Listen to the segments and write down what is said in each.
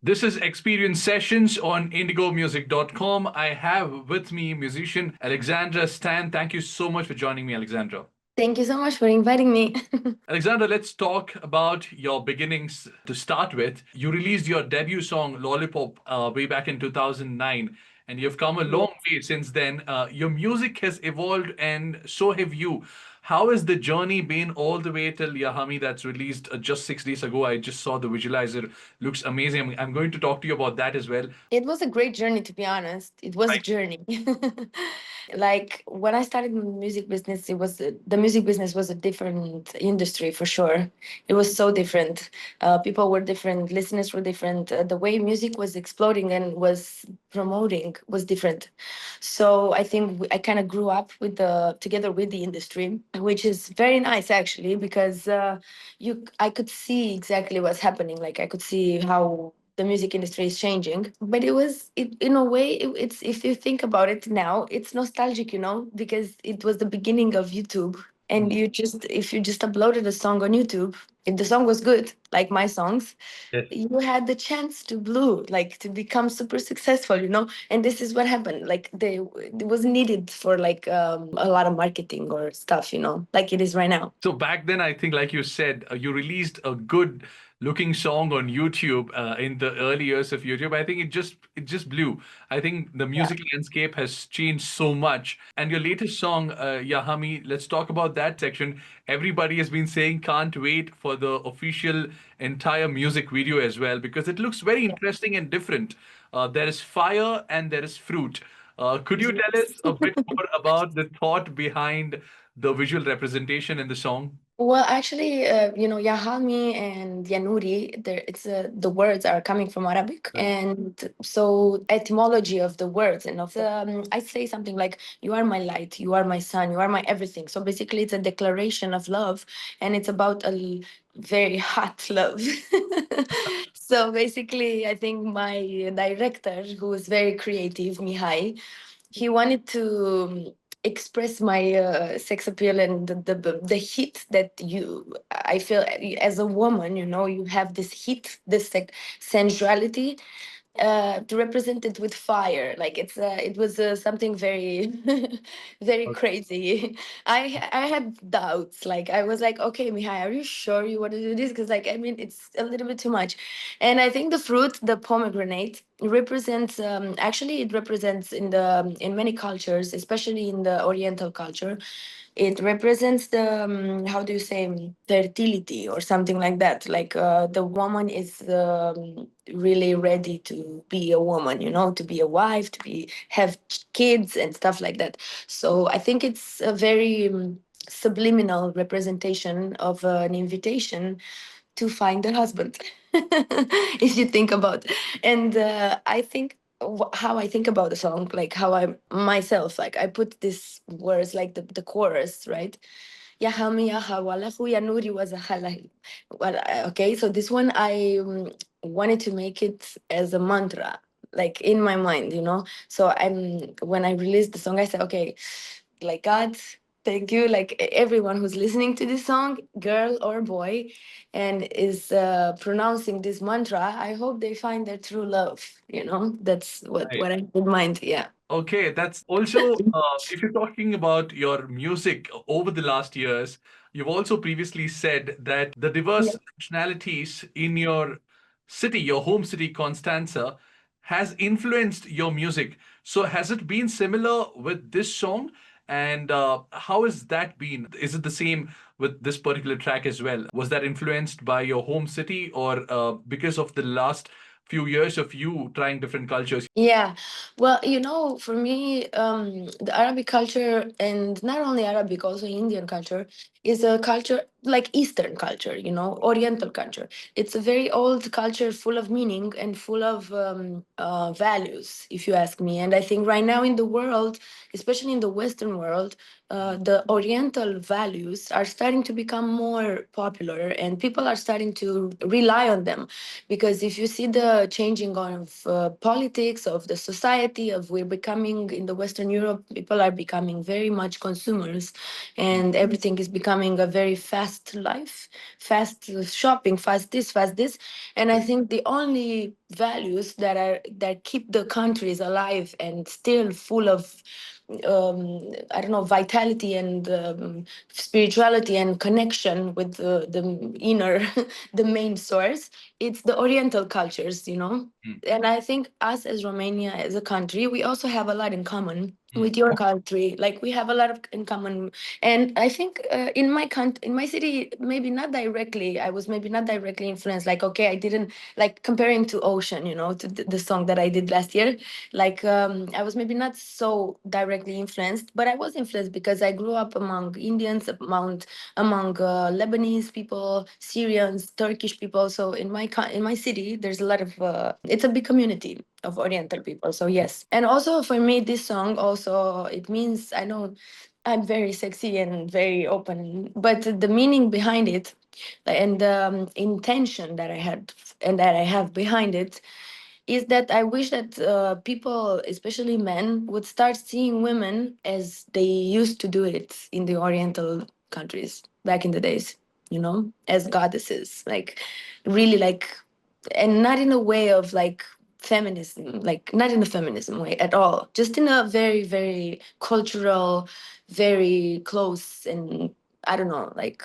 This is Xperience Sessions on indigomusic.com. I have with me musician Alexandra Stan. Thank you so much for joining me, Alexandra. Thank you so much for inviting me. Alexandra, let's talk about your beginnings to start with. You released your debut song, Lollipop, way back in 2009, and you've come a long Yes. way since then. Your music has evolved, and so have you. How has the journey been all the way till Ya Halmi that's released just 6 days ago? I just saw the visualizer. Looks amazing. I'm going to talk to you about that as well. It was a great journey, to be honest. It was a Right. journey. Like when I started in the music business, the music business was a different industry for sure. It was so different. People were different, listeners were different. The way music was exploding and was promoting was different. So I think I kind of grew up with the together with the industry, which is very nice actually because I could see exactly what's happening. Like I could see how the music industry is changing, but in a way it's, if you think about it now, it's nostalgic, because it was the beginning of YouTube. And if you just uploaded a song on YouTube, if the song was good, like my songs, Yes. you had the chance to blow, like to become super successful, and this is what happened. Like it was needed for like a lot of marketing or stuff, like it is right now. So back then, I think, like you said, you released a good looking song on YouTube in the early years of YouTube. I think it just blew. I think the Yeah. music landscape has changed so much. And your latest song, Ya Halmi, let's talk about that section. Everybody has been saying can't wait for the official entire music video as well because it looks very interesting and different. There is fire and there is fruit. Could you tell us Yes. a bit more about the thought behind the visual representation in the song? Well, actually, Ya Halmi and Yanuri, the words are coming from Arabic, Right. and so etymology of the words, and I say something like "You are my light, you are my sun, you are my everything." So basically, it's a declaration of love, and it's about very hot love. So basically, I think my director, who is very creative, Mihai, he wanted to express my sex appeal and the heat that I feel as a woman. You have this heat, this like sensuality, to represent it with fire. Like it was something very very crazy. I had doubts. Like I was like, okay, Mihai, are you sure you want to do this? Because like, I mean, it's a little bit too much. And I think the fruit, the pomegranate, represents, actually it represents in many cultures, especially in the oriental culture, it represents the, how do you say, fertility or something like that. Like the woman is really ready to be a woman, to be a wife, to be have kids and stuff like that. So I think it's a very subliminal representation of an invitation to find a husband. If you think about. And I think how I think about the song, like how I myself, like I put these words, like the chorus, right? Ya Halmi ya Hawalahu ya Nuri was a halal. Well, okay, so this one I wanted to make it as a mantra, like in my mind, So when I released the song, I said, okay, like God, thank you, like everyone who's listening to this song, girl or boy, and is pronouncing this mantra, I hope they find their true love. That's Right. what I have in mind. Yeah. Okay, that's also, if you're talking about your music over the last years, you've also previously said that the Yeah. diverse nationalities in your city, your home city, Constanza, has influenced your music. So, has it been similar with this song? And how has that been? Is it the same with this particular track as well? Was that influenced by your home city or because of the last few years of you trying different cultures? Yeah, well, for me, the Arabic culture, and not only Arabic, also Indian culture, is a culture like Eastern culture, Oriental culture. It's a very old culture, full of meaning and full of values, if you ask me. And I think right now in the world, especially in the Western world, the Oriental values are starting to become more popular, and people are starting to rely on them, because if you see the changing of politics of the society, of we're becoming in the Western Europe, people are becoming very much consumers, and everything is becoming a very fast fast life, fast shopping, fast this, fast this. And I think the only values that keep the countries alive and still full of I don't know, vitality and spirituality and connection with the inner, the main source. It's the Oriental cultures, you know. Mm, And I think us as Romania, as a country, we also have a lot in common mm. with your country. Like we have a lot of in common. And I think in my city, maybe not directly. I was maybe not directly influenced. Like okay, I didn't like comparing to Ocean, you know, to the song that I did last year. Like I was maybe not so directly influenced, but I was influenced because I grew up among Indians, among Lebanese people, Syrians, Turkish people. So in my city, there's a lot of it's a big community of Oriental people. So yes, and also for me, this song also it means I know I'm very sexy and very open, but the meaning behind it and the intention that I had and that I have behind it is that I wish that people, especially men, would start seeing women as they used to do it in the Oriental countries back in the days, you know, as goddesses, like really like, and not in a way of like feminism, like not in a feminism way at all, just in a very, very cultural, very close and I don't know, like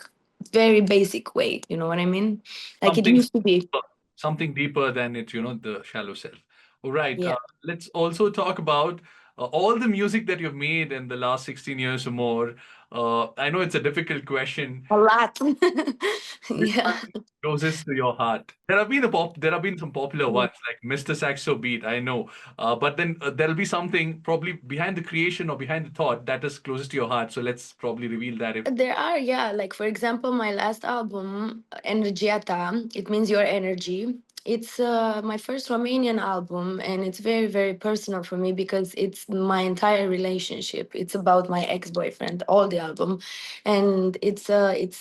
very basic way, you know what I mean? Like it Something used to be. something deeper than it, the shallow self. All right. Yeah. Let's also talk about all the music that you've made in the last 16 years or more. I know it's a difficult question. A lot. Which one Yeah. closest to your heart? There have been some popular ones like Mr. Saxo Beat, I know. But then there'll be something probably behind the creation or behind the thought that is closest to your heart. So let's probably reveal that if There are, yeah. Like for example, my last album, Energiata, it means your energy. It's my first Romanian album, and it's very, very personal for me because it's my entire relationship. It's about my ex-boyfriend, all the album, and it's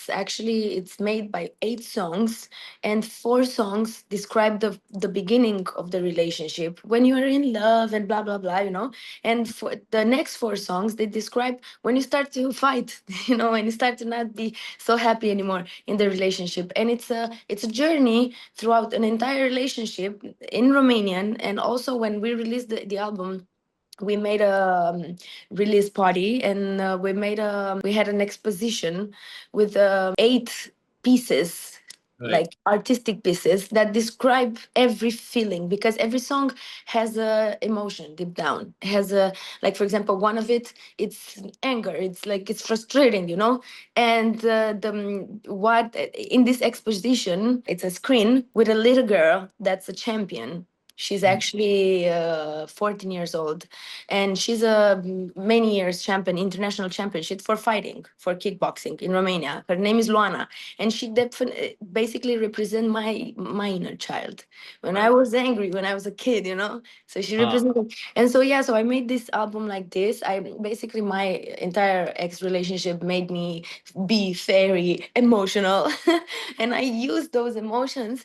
actually it's made by 8 songs, and 4 songs describe the beginning of the relationship when you are in love and blah blah blah, you know. And for the next 4 songs, they describe when you start to fight, you know, when you start to not be so happy anymore in the relationship. And it's a journey throughout an entire relationship in Romanian. And also when we released the album, we made a release party, and we had an exposition with 8 pieces, right. like artistic pieces that describe every feeling, because every song has a emotion deep down, has a, like for example, one of it's anger, it's like it's frustrating, you know. And the what in this exposition, it's a screen with a little girl that's a champion. She's Mm, actually 14 years old, and she's a many years champion, international championship for fighting, for kickboxing in Romania. Her name is Luana, and she basically represents my inner child. When I right. was angry, when I was a kid, you know. So she Ah, represented, and so yeah. So I made this album like this. I basically my entire ex relationship made me be very emotional, and I used those emotions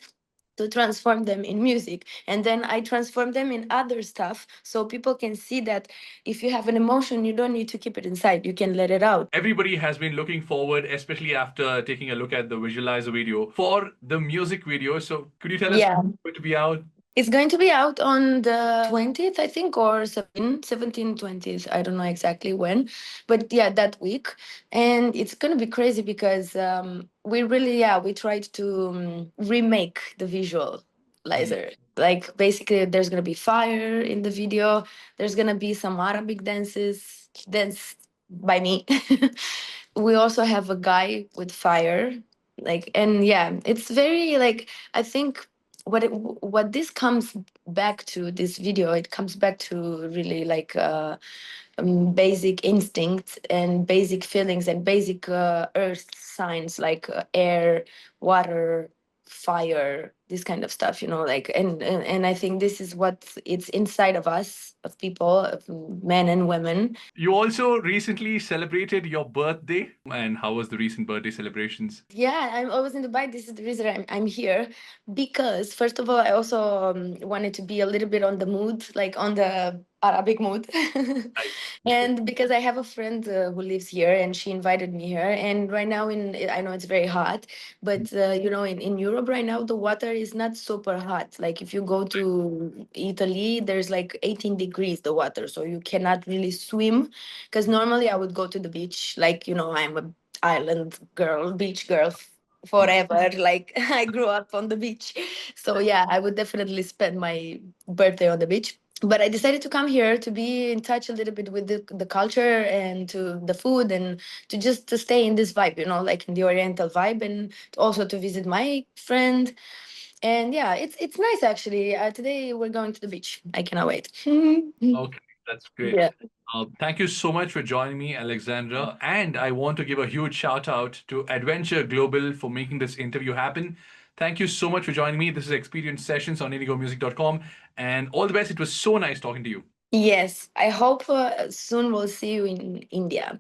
to transform them in music, and then I transform them in other stuff so people can see that if you have an emotion, you don't need to keep it inside, you can let it out. everybody has been looking forward, especially after taking a look at the visualizer video for the music video. So could you tell us Yeah, when it's going to be out? it's going to be out on the 20th, I think, or 17, 20th. I don't know exactly when, but yeah, that week. And it's going to be crazy because we really, yeah, we tried to remake the Mm. visualizer. Like basically, there's going to be fire in the video. There's going to be some Arabic dances, danced by me. We also have a guy with fire. Like, and yeah, it's very like, I think what this comes back to, this video, it comes back to really like basic instincts and basic feelings and basic earth signs, like air, water, fire, this kind of stuff, you know. Like, and I think this is what it's inside of us, of people, of men and women. You also recently celebrated your birthday. And how was the recent birthday celebrations? Yeah, I'm always in Dubai. This is the reason I'm here, because first of all, I also wanted to be a little bit on the mood, like on the Arabic mood. Right. Okay. And because I have a friend who lives here and she invited me here. And right now, I know it's very hot, but in Europe right now, the water is not super hot. Like if you go to Italy, there's like 18 degrees the water. So you cannot really swim. Because normally I would go to the beach. Like, I'm a island girl, beach girl forever. Like I grew up on the beach. So yeah, I would definitely spend my birthday on the beach, but I decided to come here to be in touch a little bit with the culture and to the food and to just to stay in this vibe, like in the Oriental vibe, and also to visit my friend. And yeah, it's nice actually. Today we're going to the beach. I cannot wait. Okay, that's great. Yeah. Thank you so much for joining me, Alexandra. And I want to give a huge shout out to Adventure Global for making this interview happen. Thank you so much for joining me. This is Experience Sessions on indigomusic.com. And all the best. It was so nice talking to you. Yes, I hope soon we'll see you in India.